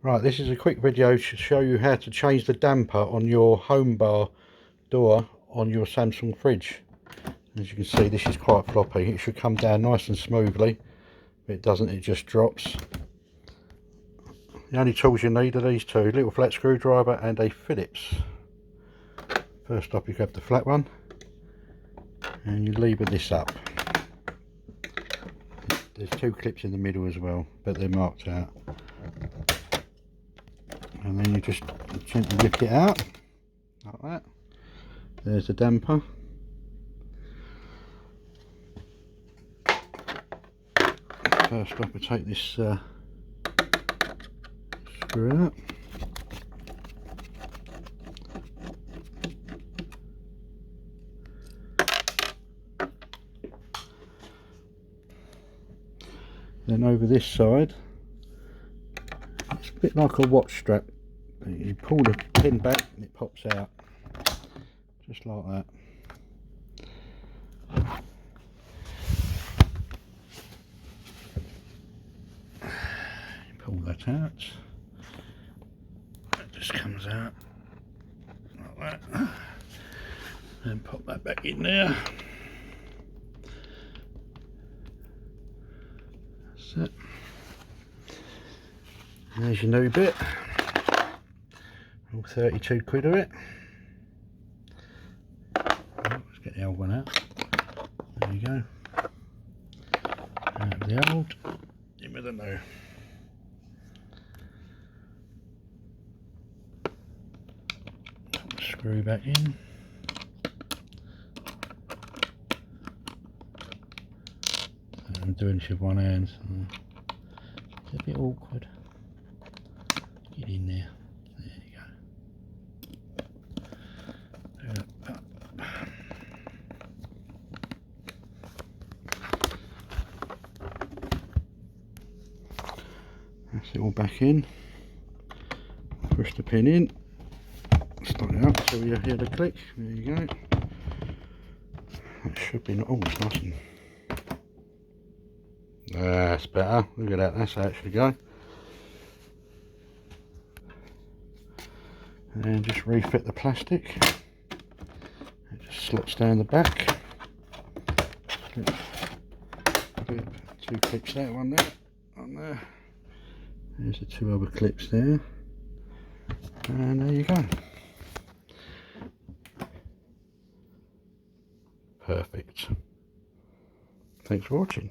Right, this is a quick video to show you how to change the damper on your home bar door on your Samsung fridge. As you can see, this is quite floppy. It should come down nice and smoothly. If it doesn't, it just drops. The only tools you need are these two, a little flat screwdriver and a Phillips. First up, you grab the flat one and you lever this up. There's two clips in the middle as well, but they're marked out. And then you just gently lift it out like that. There's the damper. First off, we take this screw out. Then over this side, it's a bit like a watch strap. You pull the pin back and it pops out, just like that. You pull that out, that just comes out like that. Then pop that back in there. That's it. There's your new bit. All 32 quid of it. Let's get the old one out. There you go. Out of the old, in with the new. Put the screw back in. I'm doing this with one hand, so it's a bit awkward. Get in there. There you go. That's it all back in. Push the pin in. Stop it up until you hear the click. There you go. That should be not. Oh, it's nice and. That's better. Look at that. That's how it should go. And just refit the plastic. It just slots down the back. Two clips there, one there, one there. There's the two other clips there. And there you go. Perfect. Thanks for watching.